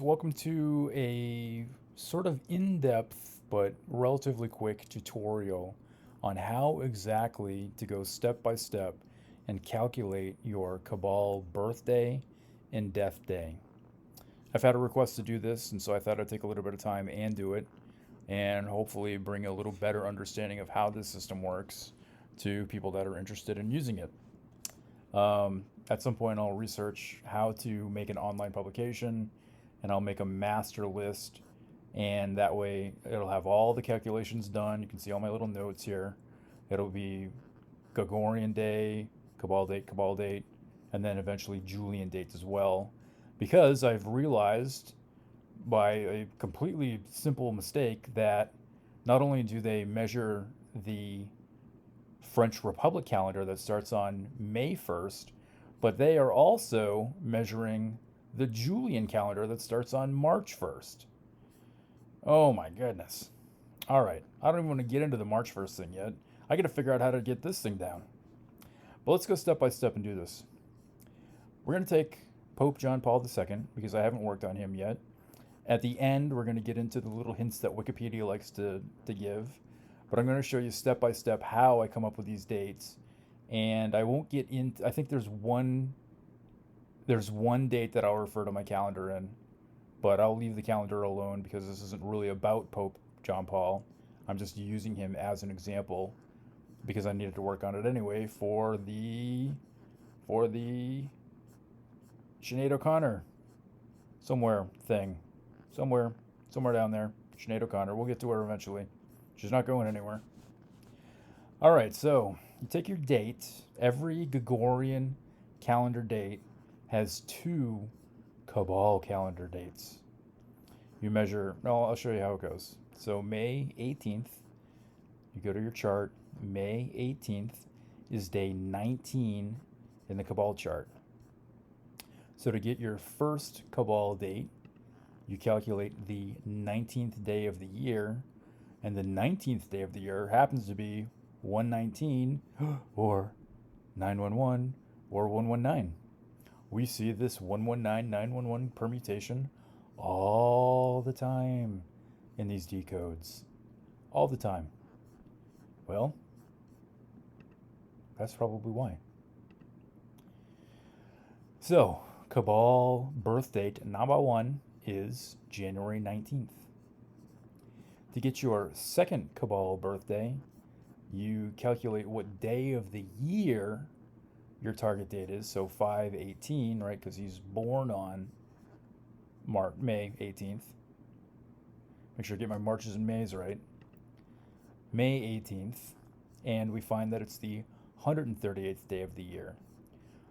Welcome to a sort of in-depth but relatively quick tutorial on how exactly to go step by step and calculate your Cabal birthday and death day. I've had a request to do this, and so I thought I'd take a little bit of time and do it, and hopefully bring a little better understanding of how this system works to people that are interested in using it. At some point, I'll research how to make an online publication, and I'll make a master list, and that way it'll have all the calculations done. You can see all my little notes here. It'll be Gregorian day, Cabal date, and then eventually Julian date as well. Because I've realized by a completely simple mistake that not only do they measure the French Republic calendar that starts on May 1st, but they are also measuring the Julian calendar that starts on March 1st. Oh my goodness. All right, I don't even want to get into the March 1st thing yet. I got to figure out how to get this thing down. But let's go step by step and do this. We're going to take Pope John Paul II, because I haven't worked on him yet. At the end, we're going to get into the little hints that Wikipedia likes to give. But I'm going to show you step by step how I come up with these dates. And I won't get into, I think there's one date that I'll refer to my calendar in, but I'll leave the calendar alone because this isn't really about Pope John Paul. I'm just using him as an example because I needed to work on it anyway for the Sinead O'Connor somewhere thing. Somewhere down there. Sinead O'Connor. We'll get to her eventually. She's not going anywhere. All right, so you take your date. Every Gregorian calendar date has two Cabal calendar dates. You measure, no, I'll show you how it goes. So May 18th, you go to your chart. May 18th is day 19 in the Cabal chart. So to get your first Cabal date, you calculate the 19th day of the year, and the 19th day of the year happens to be 119 or 911 or 119. We see this 119 911 permutation all the time in these decodes. All the time. Well, that's probably why. So, Cabal birth date number one is January 19th. To get your second Cabal birthday, you calculate what day of the year your target date is. So 5/18, right? Because he's born on May 18th. Make sure I get my Marches and Mays right. May 18th. And we find that it's the 138th day of the year.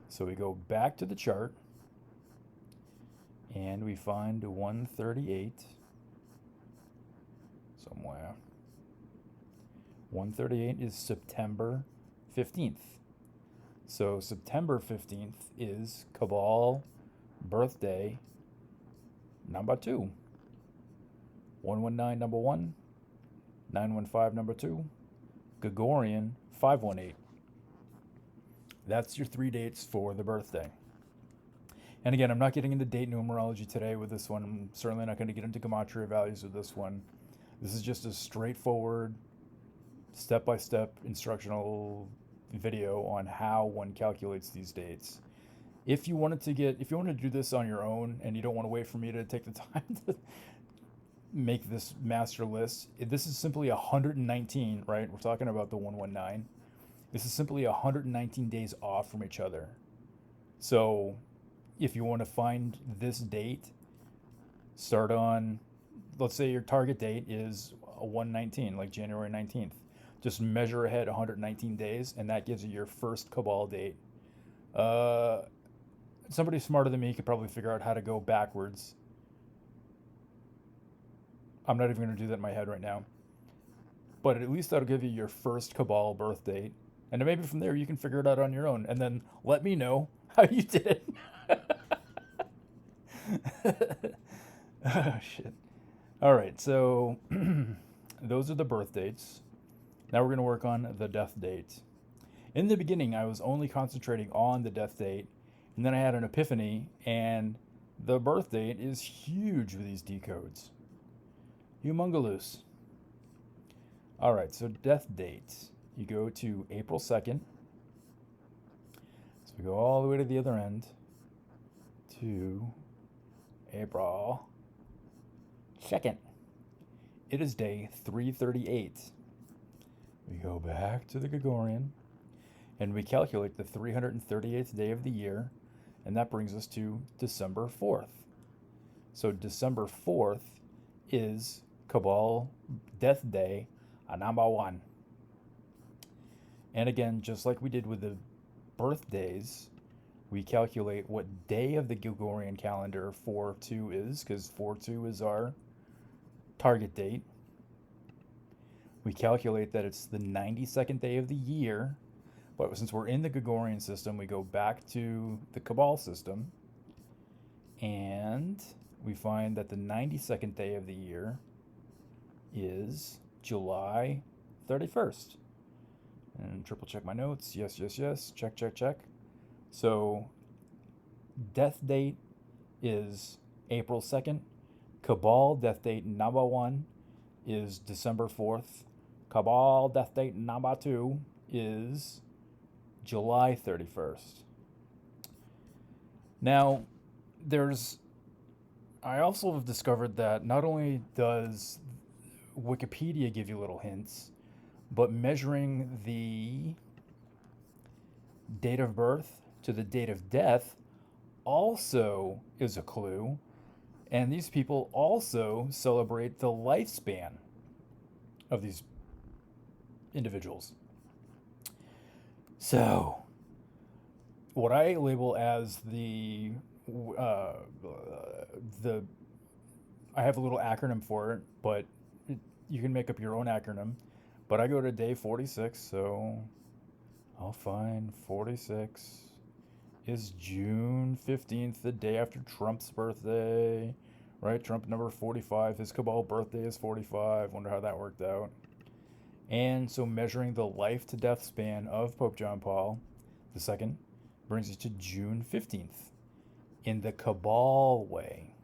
So we go back to the chart and we find 138 somewhere. 138 is September 15th. So September 15th is Cabal birthday number 2. 119 number 1, 915 number 2, Gregorian 518. That's your 3 dates for the birthday. And again, I'm not getting into date numerology today with this one. I'm certainly not going to get into gematria values with this one. This is just a straightforward, step-by-step instructional video on how one calculates these dates. If you wanted to do this on your own and you don't want to wait for me to take the time to make this master list, this is simply 119, right? We're talking about the 119. This is simply 119 days off from each other. So if you want to find this date, start on, let's say your target date is a 119, like January 19th. Just measure ahead 119 days, and that gives you your first Cabal date. Somebody smarter than me could probably figure out how to go backwards. I'm not even going to do that in my head right now. But at least that'll give you your first Cabal birth date. And then maybe from there you can figure it out on your own. And then let me know how you did it. Oh, shit. All right, so those are the birth dates. Now we're going to work on the death date. In the beginning, I was only concentrating on the death date, and then I had an epiphany and The birth date is huge with these decodes. Humongous. All right, so death date. You go to April 2nd. So we go all the way to the other end to April 2nd. It is day 338. We go back to the Gregorian and we calculate the 338th day of the year, and that brings us to December 4th. So December 4th is Cabal Death Day, number 1. And again, just like we did with the birthdays, we calculate what day of the Gregorian calendar 4/2 is, because 4/2 is our target date. We calculate that it's the 92nd day of the year, but since we're in the Gregorian system, we go back to the Cabal system, and we find that the 92nd day of the year is July 31st. And triple check my notes. Yes, yes, yes. Check, check, check. So death date is April 2nd. Cabal death date number 1 is December 4th. Cabal death date number 2 is July 31st. Now, I also have discovered that not only does Wikipedia give you little hints, but measuring the date of birth to the date of death also is a clue. And these people also celebrate the lifespan of these individuals. So, what I label as the I have a little acronym for it, but you can make up your own acronym. But I go to day 46, so I'll find 46 is June 15th, the day after Trump's birthday, right? Trump number 45, his Cabal birthday is 45. Wonder how that worked out. And so measuring the life to death span of Pope John Paul II brings us to June 15th in the Cabal way.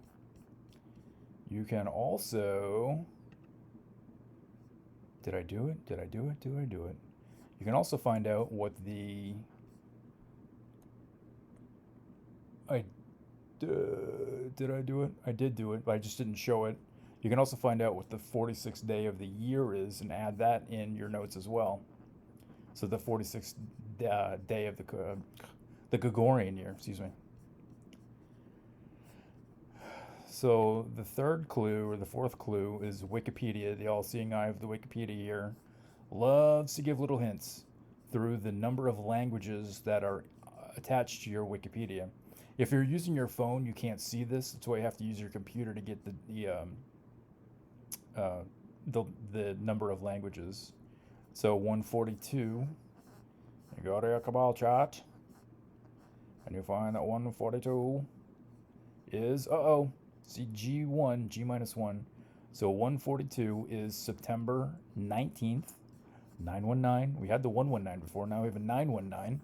You can also... Did I do it? Did I do it? Did I do it? You can also find out what the... Did I do it? I did do it, but I just didn't show it. You can also find out what the 46th day of the year is and add that in your notes as well. So the 46th day of the Gregorian year, excuse me. So the third clue, or the fourth clue, is Wikipedia. The all-seeing eye of the Wikipedia here loves to give little hints through the number of languages that are attached to your Wikipedia. If you're using your phone, you can't see this. That's why you have to use your computer to get the number of languages. So 142. You go to your Cabal chart, and you find that 142 is see G1, G minus 1. So 142 is September 19th, 919. We had the 119 before, now we have a 919,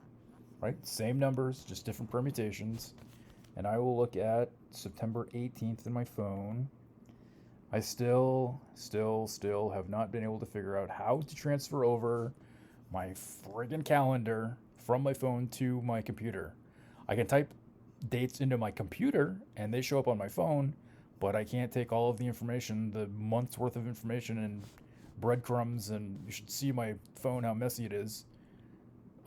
right? Same numbers, just different permutations. And I will look at September 18th in my phone. I still have not been able to figure out how to transfer over my friggin' calendar from my phone to my computer. I can type dates into my computer and they show up on my phone, but I can't take all of the information, the month's worth of information and breadcrumbs, and you should see my phone, how messy it is.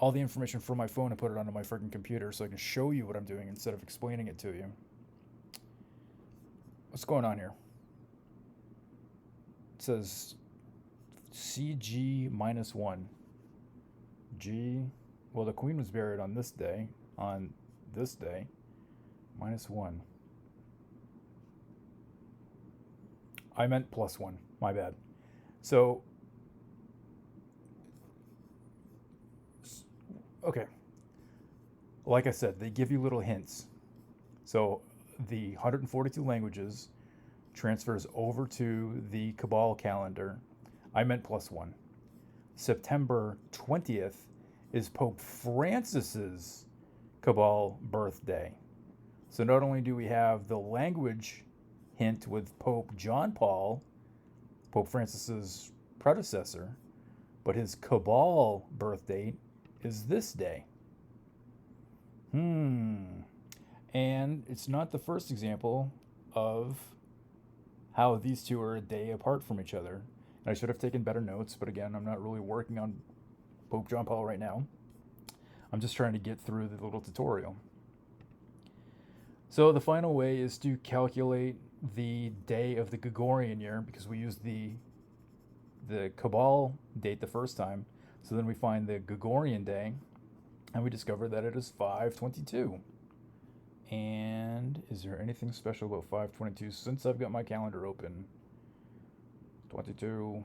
All the information from my phone and put it onto my friggin' computer so I can show you what I'm doing instead of explaining it to you. What's going on here? It says CG minus 1. G, well, the Queen was buried on this day, minus 1. I meant plus 1, my bad. So, okay. Like I said, they give you little hints. So, the 142 languages transfers over to the Cabal calendar. I meant plus 1. September 20th is Pope Francis's Cabal birthday. So not only do we have the language hint with Pope John Paul, Pope Francis's predecessor, but his Cabal birth date is this day. And it's not the first example of how these two are a day apart from each other. And I should have taken better notes, but again, I'm not really working on Pope John Paul right now. I'm just trying to get through the little tutorial. So the final way is to calculate the day of the Gregorian year, because we used the Cabal date the first time. So then we find the Gregorian day, and we discover that it is 5/22. And is there anything special about 5/22 since I've got my calendar open? 22,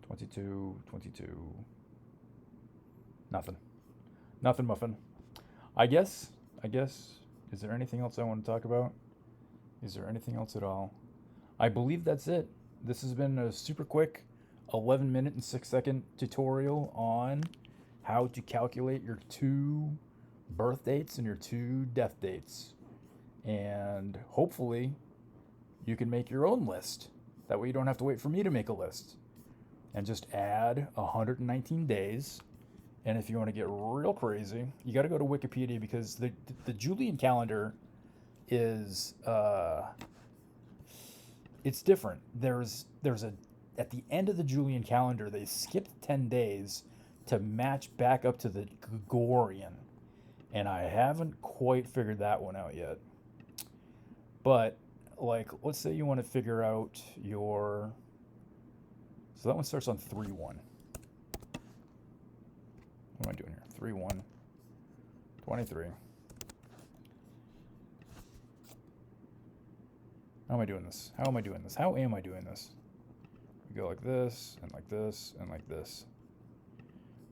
22, 22. Nothing. Nothing muffin. I guess, is there anything else I want to talk about? Is there anything else at all? I believe that's it. This has been a super quick 11-minute and 6-second tutorial on how to calculate your 2 birth dates and your 2 death dates. And hopefully you can make your own list. That way you don't have to wait for me to make a list. And just add 119 days. And if you want to get real crazy, you got to go to Wikipedia, because the Julian calendar is it's different. There's a at the end of the Julian calendar, they skipped 10 days to match back up to the Gregorian. And I haven't quite figured that one out yet. But like, let's say you want to figure out your, so that one starts on 3/1. What am I doing here? 3/1, 23. How am I doing this? How am I doing this? How am I doing this? We go like this, and like this, and like this.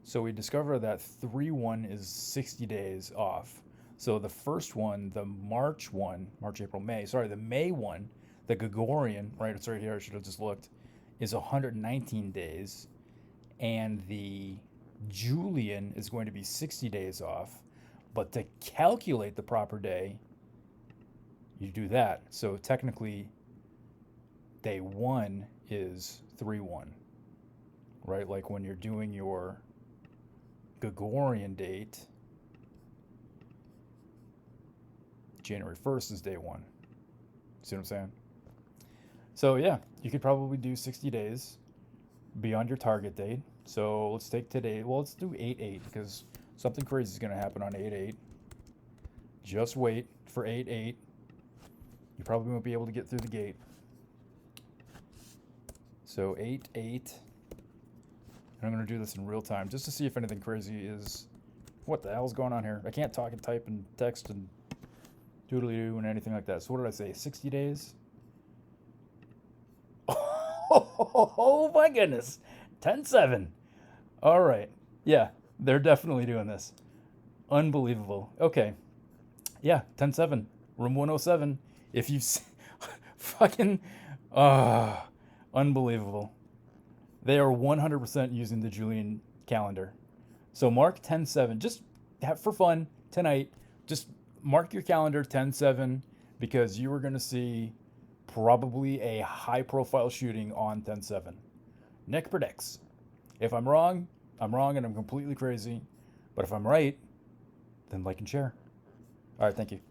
So we discover that 3/1 is 60 days off. So the first one, the March one, March, April, May, sorry, the May one, the Gregorian, right, it's right here, I should have just looked, is 119 days. And the Julian is going to be 60 days off. But to calculate the proper day, you do that. So technically, day 1 is 3/1, right? Like when you're doing your Gregorian date, January 1st is day 1. See what I'm saying? So yeah, you could probably do 60 days beyond your target date. So let's take today. Well, let's do 8/8, because something crazy is going to happen on 8/8. Just wait for 8/8. You probably won't be able to get through the gate. So 8/8. And I'm going to do this in real time just to see if anything crazy is... What the hell is going on here? I can't talk and type and text and doodly-doo and anything like that. So what did I say? 60 days? Oh my goodness. 10/7. All right. Yeah, they're definitely doing this. Unbelievable. Okay. Yeah, 10/7. Room 107. If you've fucking... unbelievable. They are 100% using the Julian calendar. So mark 10/7. Just have for fun tonight. Just mark your calendar 10/7, because you are going to see probably a high-profile shooting on 10/7. Nick predicts. If I'm wrong, I'm wrong and I'm completely crazy. But if I'm right, then like and share. All right, thank you.